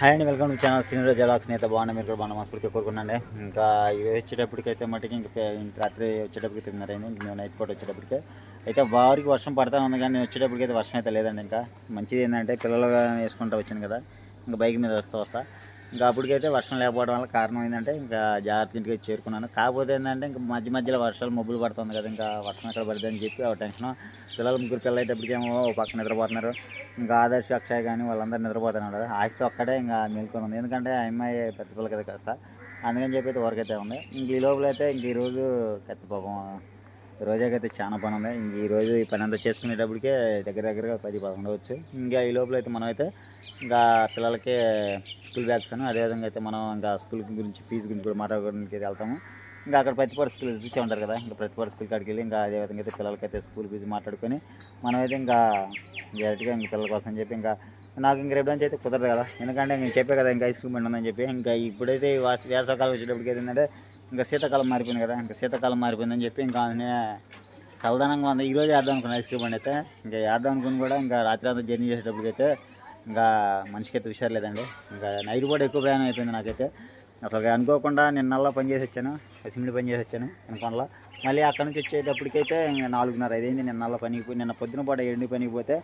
Hi అండి, welcome to channel senior జలాక్స్ నేత. బాగున్నా, మీరు కూడా బాగా మనస్ఫూర్తిగా కోరుకున్నాండి. ఇంకా వచ్చేటప్పటికైతే మటుకి ఇంకా రాత్రి వచ్చేటప్పటికి 9:30 అయింది. మేము నైట్ పూట వచ్చేటప్పటికే అయితే భారీగా వర్షం పడతా ఉంది, కానీ వచ్చేటప్పటికైతే వర్షం అయితే లేదండి. ఇంకా మంచిది ఏంటంటే పిల్లలు వేసుకుంటూ వచ్చాను కదా, ఇంకా బైక్ మీద వస్తా ఇంకా అప్పటికైతే వర్షం లేకపోవడం వల్ల కారణం ఏంటంటే ఇంకా జాగ్రత్త ఇంటికి చేరుకున్నాను. కాకపోతే ఏంటంటే ఇంకా మధ్యలో వర్షాలు మబ్బులు పడుతుంది కదా, ఇంకా వర్షం ఎక్కడ పడుతుంది అని చెప్పి ఆ టెన్షన్. పిల్లలు ముగ్గురు పిల్లలు అయ్యేటప్పటికేమో పక్కన నిద్రపోతున్నారు. ఇంకా ఆదర్శ అక్షయ్ కానీ వాళ్ళందరూ నిద్రపోతున్నారు. ఆస్తి ఒక్కడే ఇంకా మేల్కొని ఉంది, ఎందుకంటే ఆ అమ్మాయి పెద్ద పిల్లలు కదా కాస్త, అందుకని చెప్పి అయితే వరకైతే ఉంది. ఇంక ఈ లోపల అయితే ఇంక ఈరోజు కత్తి పాపం రోజాకైతే చాలా పని ఉంది. ఇంక ఈరోజు ఈ పని అంతా చేసుకునేటప్పటికే దగ్గరగా 10-11 అవచ్చు. ఇంకా ఈ లోపల అయితే మనం అయితే ఇంకా పిల్లలకి స్కూల్ బ్యాగ్స్ అని అదేవిధంగా అయితే మనం ఇంకా స్కూల్ గురించి ఫీజు గురించి కూడా మాట్లాడుకోవడానికి వెళ్తాము. ఇంకా అక్కడ ప్రతిపాడు స్కూల్ చూసే ఉంటారు కదా, ఇంకా ప్రతిపాడు స్కూల్ కాడికి వెళ్ళి ఇంకా అదేవిధంగా అయితే పిల్లలకైతే స్కూల్ ఫీజు మాట్లాడుకొని మనమైతే ఇంకా డైరెక్ట్గా ఇంక పిల్లల కోసం చెప్పి ఇంకా నాకు ఇంక రేపు నుంచి అయితే కుదరదు కదా, ఎందుకంటే నేను చెప్పే కదా ఇంకా ఐస్ క్రీమ్ బండి ఉందని చెప్పి. ఇంకా ఇప్పుడైతే వేసవకాలం వచ్చేటప్పటికి ఏంటంటే ఇంకా శీతాకాలం మారిపోయింది కదా, ఇంకా శీతాకాలం మారిపోయిందని చెప్పి ఇంకా చల్లదనంగా ఉంది. ఈరోజు వేద్దాం అనుకున్నాను ఐస్ క్రీమ్ బండి అయితే. ఇంకా వేద్దాం అనుకుని కూడా ఇంకా రాత్రి అంతా జర్నీ చేసేటప్పటికైతే ఇంకా మనిషికి అయితే హుషారు లేదండి. ఇంకా నైట్ కూడా ఎక్కువ ప్రయాణం అయిపోయింది నాకైతే. అసలు అనుకోకుండా నిన్నల్లా పని చేసి వచ్చాను, సిమెంట్ పని చేసి వచ్చాను వెనకొండలో. మళ్ళీ అక్కడ నుంచి వచ్చేటప్పటికైతే ఇంకా 4:30 అయింది. నిన్నల్లా పనికి పోయి నిన్న పొద్దున పాటు 7 పనికి పోతే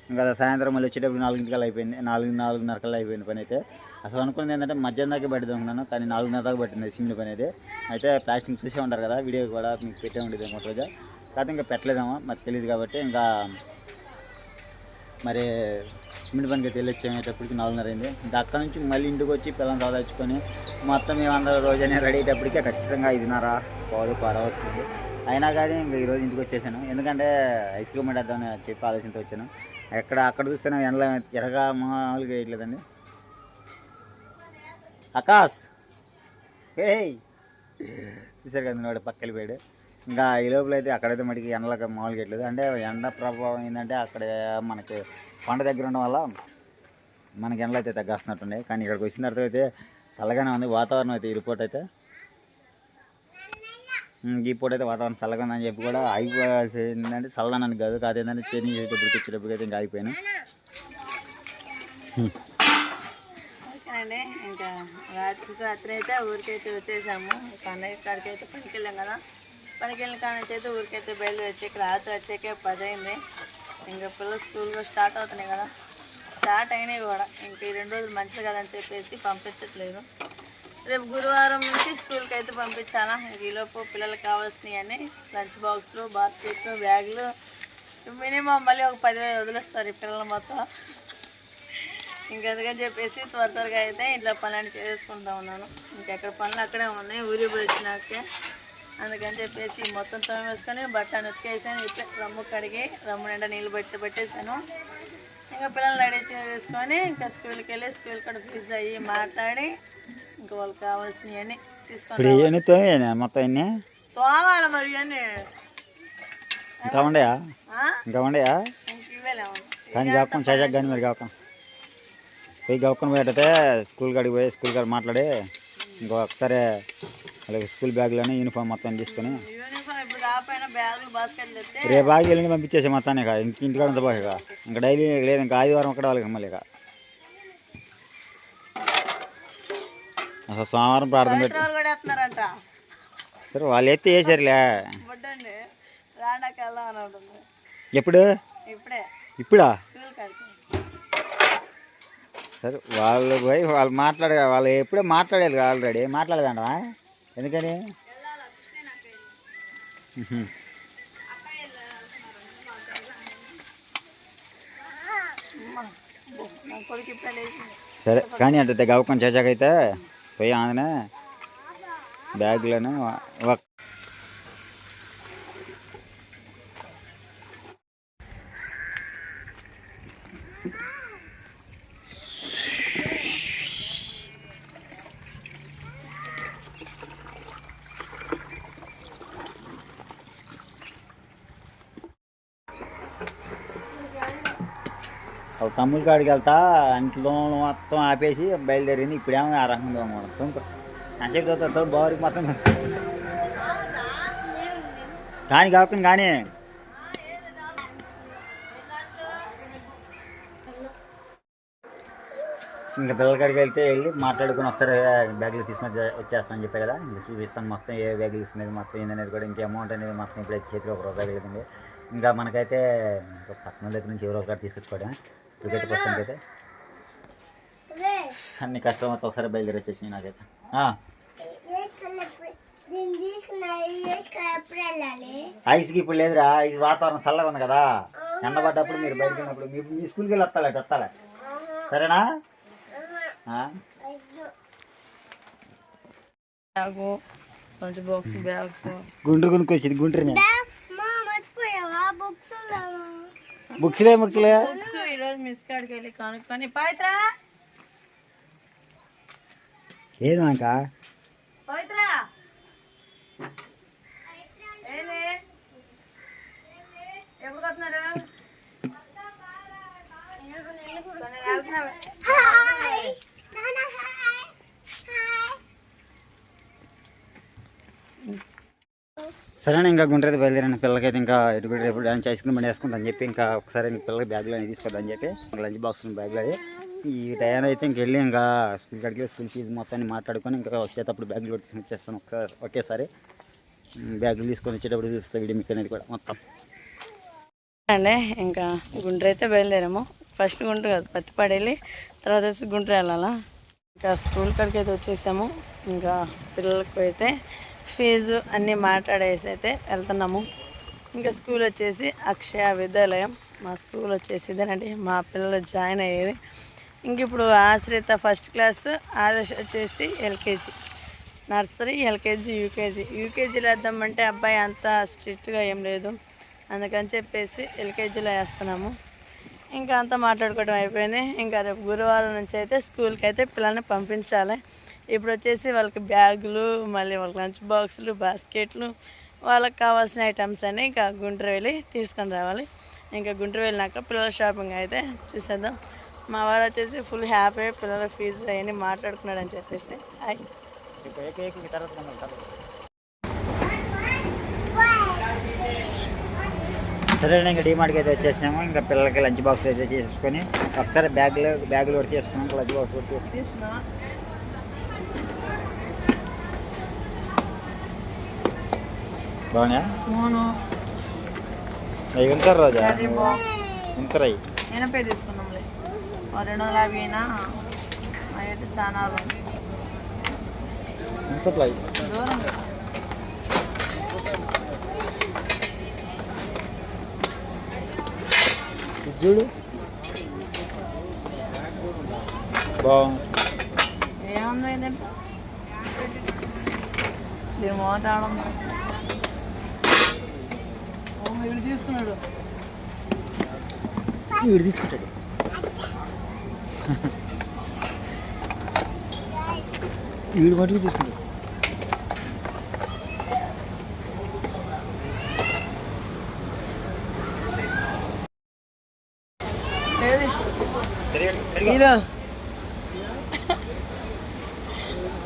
ఇంకా సాయంత్రం మళ్ళీ వచ్చేటప్పుడు 4 అయిపోయింది. 4:30 కల్లా అయిపోయింది పని అయితే. అసలు అనుకున్నది ఏంటంటే మధ్యాహ్నం దాకా పట్టింది అనుకున్నాను, కానీ 4:30 దాకా పట్టింది సిమెంట్ పని అయితే. అయితే ప్లాస్టింగ్ చూసే ఉంటారు కదా, వీడియో కూడా మీకు పెట్టే ఉండేది ఒక రోజు, కాకపోతే ఇంకా పెట్టలేదేమో మరి తెలియదు కాబట్టి ఇంకా మరి సిమెంట్ పనికి అయితే వెళ్ళొచ్చేటప్పటికి 4:30 అయింది. ఇంకా అక్కడ నుంచి మళ్ళీ ఇంటికి వచ్చి పిల్లల్ని చదవచ్చుకొని మొత్తం మేమందరూ రోజనే రెడీ అయ్యేటప్పటికే ఖచ్చితంగా 5:30 వచ్చింది. అయినా కానీ ఇంకా ఈరోజు ఇంటికి వచ్చేసాను, ఎందుకంటే ఐస్ క్రీమ్ వేద్దామని చెప్పి ఆలోచనతో వచ్చాను. అక్కడ చూస్తేనే ఎండలో ఎరగా మామూలుగా వేయట్లేదండి. ఆకాశ్ చూసారు కదా, వాడు పక్క వెళ్ళిపోయాడు. ఇంకా ఈ లోపల అయితే అక్కడైతే మటుకి ఎండలకు మామూలుగా వేయట్లేదు. అంటే ఎండ ప్రభావం ఏంటంటే అక్కడ మనకి కొండ దగ్గర ఉండడం వల్ల మనకి ఎండలు అయితే తగ్గేస్తున్నట్టున్నాయి. కానీ ఇక్కడికి వచ్చిన తర్వాత అయితే చల్లగానే ఉంది వాతావరణం అయితే. ఈ రిపోర్ట్ అయితే ఈ పూట అయితే వాతావరణం చల్లగా ఉందని చెప్పి కూడా ఆగిపోవాల్సి ఏంటంటే చల్లదానికి కాదు ఏంటంటే ట్రైనింగ్ చేసేటప్పటికి వచ్చేటప్పటికి ఇంకా ఆగిపోయాను. ఓకేనండి, ఇంకా రాత్రి అయితే ఊరికైతే వచ్చేసాము. పండగ కాడికి అయితే పనికి వెళ్ళాం కదా, పనికి వెళ్ళిన కాడ నుంచి అయితే ఊరికైతే బయలుదేరి వచ్చాక రాత్రి వచ్చాకే 10 అయింది. ఇంకా పిల్లలు స్కూల్గా స్టార్ట్ అవుతున్నాయి కదా, స్టార్ట్ అయినాయి కూడా. ఇంక ఈ 2 రోజులు మంచిది కదని చెప్పేసి పంపించట్లేదు. రేపు గురువారం నుంచి స్కూల్కి అయితే పంపించాలా. ఈలోపు పిల్లలకు కావాల్సినవి లంచ్ బాక్స్లు, బాస్కెట్లు, బ్యాగులు మినిమం మళ్ళీ ఒక 10,000 వదిలేస్తారు ఈ పిల్లలు మొత్తం. ఇంకెందుకని చెప్పేసి త్వరగా అయితే ఇంట్లో పనులన్నీ చేసుకుంటూ ఉన్నాను. ఇంకెక్కడ పనులు అక్కడే ఉన్నాయి ఊరికి పోయి వచ్చినాకే, అందుకని చెప్పేసి మొత్తం తోమేసుకొని బట్టను ఉతికేసాను. ఇట్లా రమ్ము కడిగి రమ్ము నిండా నీళ్ళు పెట్టేసాను. ఇంకా పిల్లలు రెడీ చేసుకొని ఇంకా స్కూల్కి వెళ్ళి స్కూల్ కూడా ఫీజు అయ్యి మాట్లాడి ఇంకా వాళ్ళకి కావాల్సినవన్నీ తీసుకొని తోమాలి. మరి ఇవన్నీ ఇంకా ఉండయా ఇవ్వలేము కానీ కాకుండా చదివాక కానీ మరి కాకుండా పోయి గౌకొని పోయేటైతే స్కూల్ కాడికి పోయి స్కూల్ కాడ మాట్లాడి ఇంకొకసారి అలాగే స్కూల్ బ్యాగ్లోనే యూనిఫామ్ మొత్తం తీసుకొని రేపు ఆగి వెళ్ళి పంపించేసి మొత్తాన్ని ఇంటికాడ ఉంచబోక ఇంకా డైలీ లేదు. ఇంకా ఆదివారం అక్కడ వాళ్ళకి మళ్ళీ అసలు సోమవారం ప్రార్థన పెట్టి సరే వాళ్ళు ఎత్తి వేసారులే. ఎప్పుడు ఇప్పుడా సరే వాళ్ళు పోయి వాళ్ళు వాళ్ళు ఎప్పుడే మాట్లాడారు ఆల్రెడీ. మాట్లాడదండవా ఎందుకని సరే కానీ అంటే గవ్వకొని చేసాకైతే పోయి ఆమెనే బ్యాగ్లోనే తమ్ముళ్ళ కాడికి వెళ్తా అంట్లో మొత్తం ఆపేసి బయలుదేరింది. ఇప్పుడేమో ఆ రకంగా మొత్తం అంచేపు చదువుతా బాగురికి మొత్తం కానీ కాకుండా కానీ ఇంకా పిల్లల కాడికి వెళ్ళి మాట్లాడుకుని ఒకసారి బ్యాగులు తీసుకొని వచ్చేస్తానని చెప్పే కదా, ఇంకా చూపిస్తాను మొత్తం ఏ బ్యాగులు తీసుకునేది మొత్తం ఏందనేది కూడా, ఇంకా అమౌంట్ అనేది మొత్తం ఇప్పుడైతే చేతిలో ₹1 లేదండి. ఇంకా మనకైతే ఇంకా పట్టణం దగ్గర నుంచి ఎవరో ఒకటి తీసుకొచ్చుకోవడం. ఇప్పుడైతే ప్రస్తుతానికైతే అన్ని కష్టం మొత్తం ఒకసారి బయలుదేరి వచ్చేసి నాకైతే. ఐస్కి ఇప్పుడు లేదురా, ఐస్ వాతావరణం చల్లగా ఉంది కదా, ఎండబడ్డప్పుడు మీరు బయటకు వెళ్ళినప్పుడు మీ స్కూల్కి వెళ్ళి వస్తాలే సరేనా? గుంటూరు కొనుక్కొచ్చింది, గుంటూరు బుక్స్లే ఈరోజు మిస్ కాడికి వెళ్ళి కొనుక్కొని పవిత్ర ఏది మాక పవిత్ర ఎప్పుడు వస్తున్నారు? సరేనా? ఇంకా గుంటూరు బయలుదేరిన పిల్లలకైతే ఇంకా రేపు లంచ్ ఐస్ క్రీమ్ బండి వేసుకుందని చెప్పి ఇంకా ఒకసారి పిల్లలకి బ్యాగులు అనేది తీసుకోవద్దని చెప్పి లంచ్ బాక్స్ బ్యాగులు అది ఈ టైం అయితే ఇంకెళ్ళి ఇంకా స్కూల్ కాడికి స్కూల్ ఫీజు మొత్తాన్ని మాట్లాడుకొని ఇంకా వచ్చేటప్పుడు బ్యాగులు కూడా తీసుకొని వచ్చేస్తాను ఒకేసారి. బ్యాగులు తీసుకొని వచ్చేటప్పుడు చూస్తే వీడియో మీకు అనేది కూడా మొత్తం అండి. ఇంకా గుంటూరు అయితే బయలుదేరాము. ఫస్ట్ గుంటూరు కాదు, పత్తిపాడు వెళ్ళి తర్వాత వచ్చి గుంటూరు వెళ్ళాలా. ఇంకా స్కూల్ కాడికి అయితే వచ్చేసాము. ఇంకా పిల్లలకు అయితే ఫీజు అన్నీ మాట్లాడేసి అయితే వెళ్తున్నాము. ఇంకా స్కూల్ వచ్చేసి అక్షయ విద్యాలయం. మా స్కూల్ వచ్చేసి ఇదేనండి, మా పిల్లలు జాయిన్ అయ్యేది. ఇంక ఇప్పుడు ఆశ్రిత ఫస్ట్ క్లాస్, ఆదర్శ వచ్చేసి ఎల్కేజీ, నర్సరీ, ఎల్కేజీ, యూకేజీలో వేద్దామంటే అబ్బాయి అంత స్ట్రిక్ట్గా ఏం లేదు, అందుకని చెప్పేసి ఎల్కేజీలో వేస్తున్నాము. ఇంకా అంతా మాట్లాడుకోవడం అయిపోయింది. ఇంకా రేపు గురువారం నుంచి అయితే స్కూల్కి అయితే పిల్లల్ని పంపించాలి. ఇప్పుడు వచ్చేసి వాళ్ళకి బ్యాగులు, మళ్ళీ వాళ్ళకి లంచ్ బాక్సులు, బాస్కెట్లు, వాళ్ళకి కావాల్సిన ఐటమ్స్ అన్నీ ఇంకా గుంటూరు వెళ్ళి తీసుకొని రావాలి. ఇంకా గుంటూరు వెళ్ళినాక పిల్లల షాపింగ్ అయితే చూసేద్దాం. మా వారు వచ్చేసి ఫుల్ హ్యాపీ, పిల్లల ఫీజు అవన్నీ మాట్లాడుకున్నాడు అని చెప్పేసి. సరేనా? ఇంకా డీమార్ట్కి అయితే వచ్చేసాము. ఇంకా పిల్లలకి లంచ్ బాక్స్ అయితే చేసుకొని ఒకసారి బ్యాగులు కూడా తీసుకున్నాం, లంచ్ బాక్స్ కూడా తీసుకున్నాం. బాగున్నాయా? అవి వింటారు రోజా, వింటారు అవి ఎనపై తీసుకున్నాంలే, 250 అయినా అయితే చాలా చూడు బాగుంది. ఏముంది ఏంటంటే రిమోట్ ఆడడం వీడు తీసుకున్నాడు, వీడు తీసుకుంటాడు. వీడు మటుకు తీసుకుంటాడు. హీరో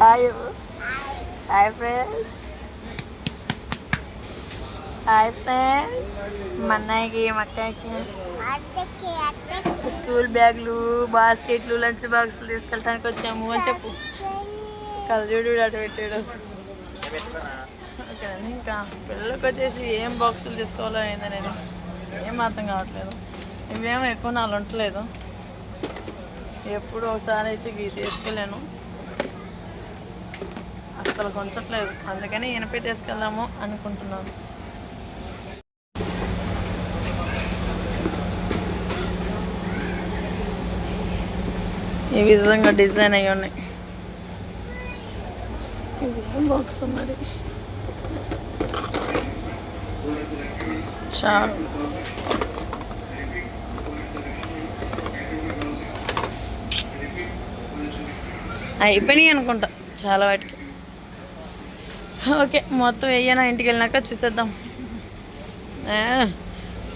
హాయ్ ఫ్రెండ్స్, మా అన్నయ్యకి, మా అక్కకి స్కూల్ బ్యాగులు, బాస్కెట్లు, లంచ్ బాక్సులు తీసుకెళ్ళడానికి వచ్చాము అని చెప్పు. కలజోడు అటు పెట్టాడు. ఓకే, ఇంకా పిల్లలకి వచ్చేసి ఏం బాక్సులు తీసుకోవాలో ఏందనేది ఏం అర్థం కావట్లేదు. ఇవేమో ఎక్కువ నాలుగు ఉండలేదు, ఎప్పుడు ఒకసారి అయితే ఇవి తీసుకెళ్ళాను, అస్సలు కొంచట్లేదు. అందుకని ఎనపై తీసుకెళ్దాము అనుకుంటున్నాను. ఈ విధంగా డిజైన్ అయ్యి ఉన్నాయి. ఇదేం బాక్స్ మరి, చాలా అయిపోయినాయి అనుకుంటా చాలా వాటికి. ఓకే, మొత్తం వెయ్యనా ఇంటికి వెళ్ళినాక చూసేద్దాం.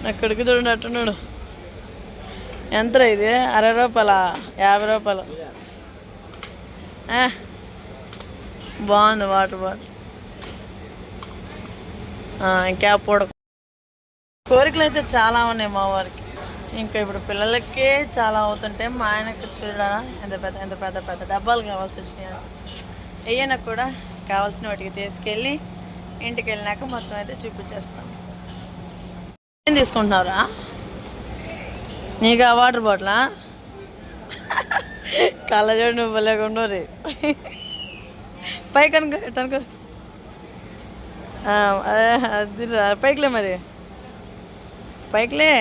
నా కొడుకు చూడండి అట్టున్నాడు. ఎంత ఇది? ₹60, ₹50. బాగుంది వాటర్ బాటిల్. క్యాప్ కూడా. కోరికలు అయితే చాలా ఉన్నాయి మా వారికి. ఇంకా ఇప్పుడు పిల్లలకే చాలా అవుతుంటే మా ఆయనకు చూడరా ఎంత పెద్ద పెద్ద డబ్బాలు కావాల్సి వచ్చినాయి. అయ్యన కూడా కావాల్సిన వాటికి తీసుకెళ్ళి ఇంటికి వెళ్ళినాక మొత్తం అయితే చూపించేస్తాం. ఏం తీసుకుంటున్నారా? నీకు ఆ వాటర్ బాటిలా? కళ్ళజోడు నువ్వు లేకుండా రే పైకి అనుకో ఎట్టనుకో అది పైకిలే మరి పైకిలే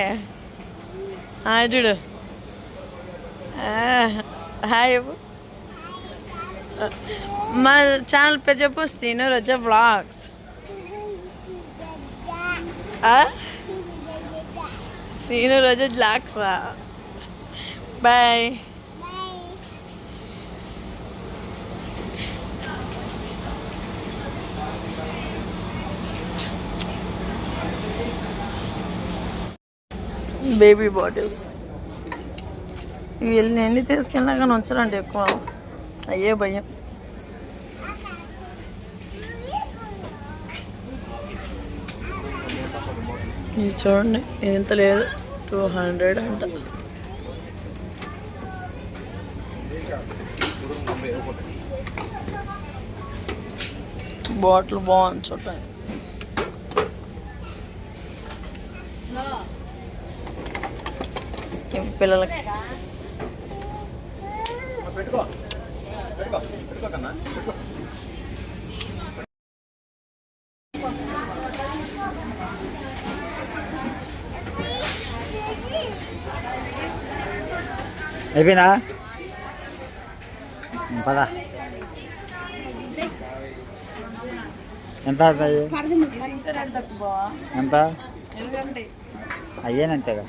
చూడు హాయ్ చెప్పు. మా ఛానల్ పేరు చెప్పు, శ్రీను రోజా వ్లాగ్స్. శ్రీను రోజా వ్లాగ్స్. బాయ్. బేబీ బాటిల్స్ వీళ్ళని ఎన్ని తీసుకెళ్ళినా కానీ ఉంచాలంటే ఎక్కువ అయ్యే భయం. ఇది చూడండి ఎంత లేదు, 200 అంట. బాటిల్ బాగుంది చూడండి. పిల్లలకి అయిపోయిందా? పదా ఎంత ఎంత అయ్యేనంతేగా.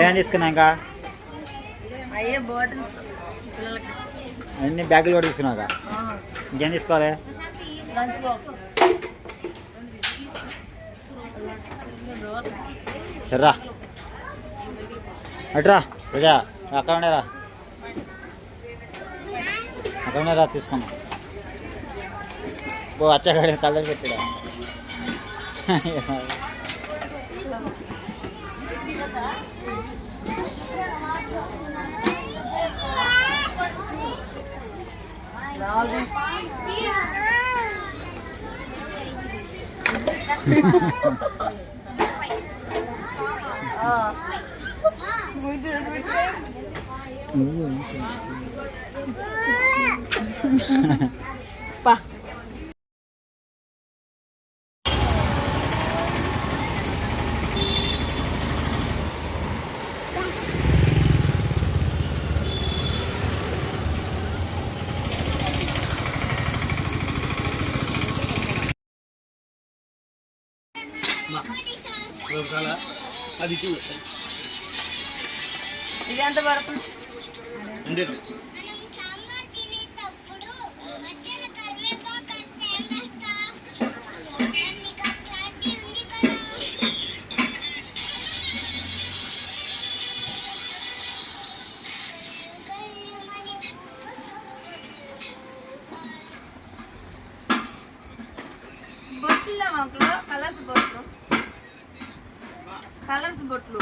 ఏం తీసుకున్నాక అయ్యే బాటిల్స్ అన్ని బ్యాగులు కూడా తీసుకున్నాక ఇంకేం తీసుకోవాలి? Lunch box. సర్రా అట్రా రోజా అక్కడ ఉండేరా, అక్కడ ఉండేరా తీసుకున్నా. ఓ అచ్చగాడి కలర్ పెట్టాడా? పా ఇది ఎంత పడుతుంది? బొట్లు మాకు కలర్స్ బొట్లు, కలర్స్ బొట్లు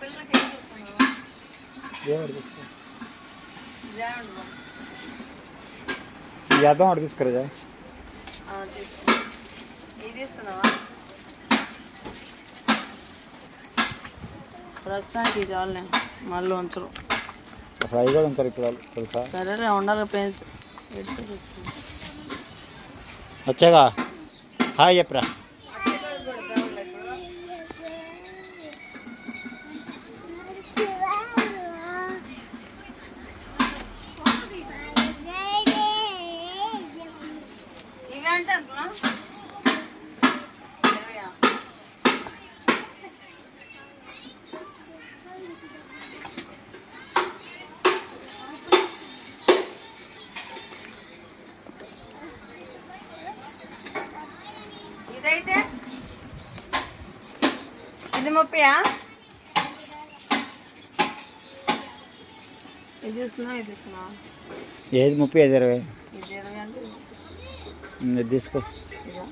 పిల్లలకి ఏం తీసుకున్నావా? అర్థం ఒకటి తీసుకురా. ఇది తీసుకున్నావా? ప్రస్తుతానికి ఇది చాలులే, మళ్ళీ ఉంచరు. అసలు అవి కూడా ఉంచారు ఇప్పుడు తెలుసా? సరేలే ఉండాలి. పెన్స్ వచ్చాగా హాయ్ చెప్పరా. ఇవి ఎంత అనుకున్నా? ఇదైతే ఇది 30. ఇది తీసుకున్నా ఇది తీసుకున్నా ఏది 30 ఏది 20? ఇది 20 అంటే ఇది తీసుకో. ఇదా?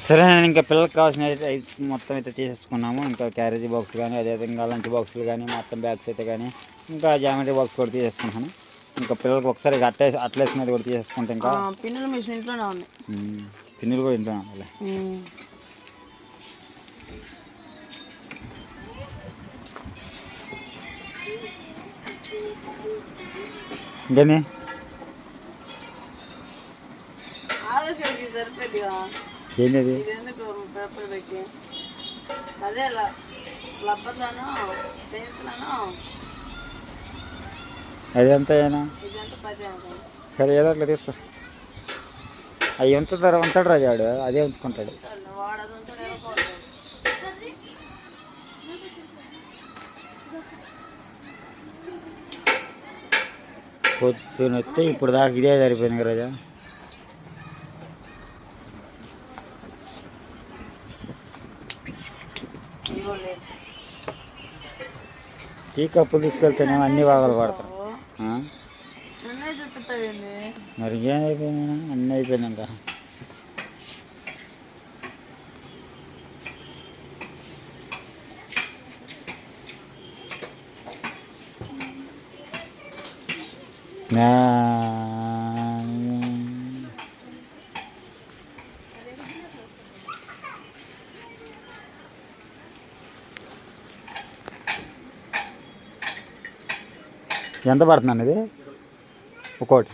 సరే, ఇంకా పిల్లలకు కావాల్సిన మొత్తం అయితే తీసేసుకున్నాము. ఇంకా క్యారేజీ బాక్స్ కానీ, అదేవిధంగా లంచ్ బాక్సులు కానీ, మొత్తం బ్యాగ్స్ అయితే కానీ, ఇంకా జామెట్రీ బాక్స్ కూడా తీసేసుకుంటాను. ఇంకా పిల్లలకు ఒకసారి అట్లేసినది కూడా తీసేసుకుంటే ఇంకా పిన్నులు మిషన్ ఇంట్లోనే ఉన్నాయి. పిన్నులు కూడా ఇంట్లోనే ఉండాలి. ఇంకేంది సరిపోద్దిగా ఏంది అది? పేపర్ పెట్టి అదే రబ్బర్లను పెన్సిల్లను అది ఎంత అయినా ఇదంతా 10. సరే, ఏదో అట్లా తీసుకో. అవి ఉంటాడు రాజు వాడు, అదే ఉంచుకుంటాడు. వాడు అది ఉంచాడు. పొద్దున వస్తే ఇప్పుడు దాకా ఇదే సరిపోయింది రాజా. టీ కప్పులు తీసుకెళ్తేనే అన్ని భాగాలు పడతారు. మరి ఏం అయిపోయింది? అన్నీ అయిపోయింది ఇంకా. ఎంత పడుతుందండి ఇది ఒక్కోటి?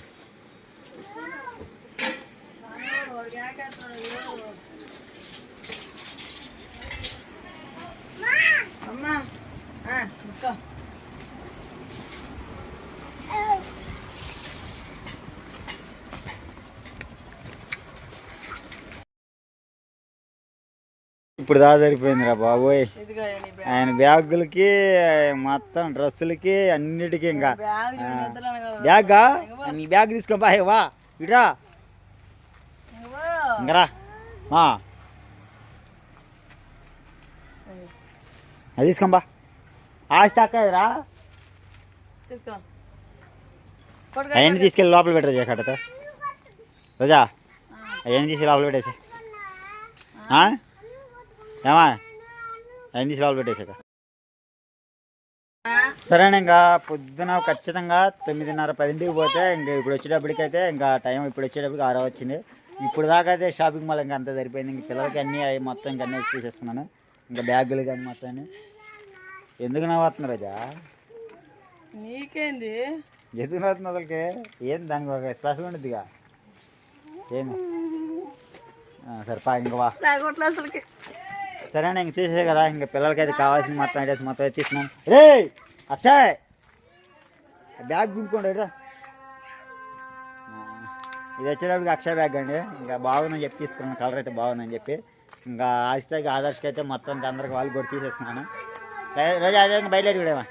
ఇప్పుడు దా సరిపోయిందిరా బాబోయ్. ఆయన బ్యాగులకి, మొత్తం డ్రెస్సులకి, అన్నిటికీ. ఇంకా బ్యాగ్గా నీ బ్యాగ్ తీసుకోబా. వా ఇట్రా ఇంకరా. అది తీసుకోబా. ఆస్తి అక్కరా అవన్నీ తీసుకెళ్ళి లోపల పెట్టరా చేయకట రోజా. అవన్నీ తీసి లోపల పెట్టేసి ఏమా అవన్నీ తీసి లోపల పెట్టేసాక. సరేనా, ఇంకా పొద్దున ఖచ్చితంగా 9:30 10ంటికి పోతే ఇంకా ఇప్పుడు వచ్చేటప్పటికైతే ఇంకా టైం ఇప్పుడు వచ్చేటప్పటికి 6 వచ్చింది. ఇప్పుడు దాకా అయితే షాపింగ్ మాల్ ఇంకా అంతా సరిపోయింది. ఇంక పిల్లలకి అన్నీ మొత్తం ఇంకా అన్నీ తీసేసుకున్నాను. ఇంకా బ్యాగులు కానీ మొత్తం అన్నీ. ఎందుకు నవ్వుతున్నారు రాజా? నీకేంది ఎందుకు నవ్వుతుంది అసలుకి? ఏంది దానికి ఒక స్పెషల్ ఉండద్దిగా? ఏంది? సరే పా ఇంకా వా. అసలుకి సరేనా, ఇంక చూసే కదా. ఇంకా పిల్లలకి అయితే కావాల్సిన మొత్తం ఐటమ్స్ మొత్తం అయితే తీసుకున్నాం. రే అక్షయ్, బ్యాగ్ చింపుకోండి. ఇది వచ్చేటప్పటికి అక్షయ్ బ్యాగ్ అండి. ఇంకా బాగుందని చెప్పి తీసుకున్నాను, కలర్ అయితే బాగుందని చెప్పి. ఇంకా ఆస్తికి ఆదర్శకి అయితే మొత్తం అందరికి వాళ్ళు కూడా తీసేసుకున్నాను. రోజు అదే ఇంకా బయలుదేరి విడేవా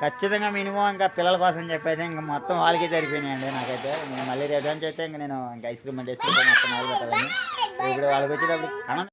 ఖచ్చితంగా మినిమం ఇంకా పిల్లల కోసం చెప్పైతే ఇంకా మొత్తం వాళ్ళకి సరిపోయినాయండి. నాకైతే ఇంకా మళ్ళీ రేపు నుంచి అయితే ఇంకా నేను ఇంకా ఐస్ క్రీమ్ అంటే మొత్తం మొదలు పెట్టాలని. ఇప్పుడు వాళ్ళకి వచ్చేటప్పుడు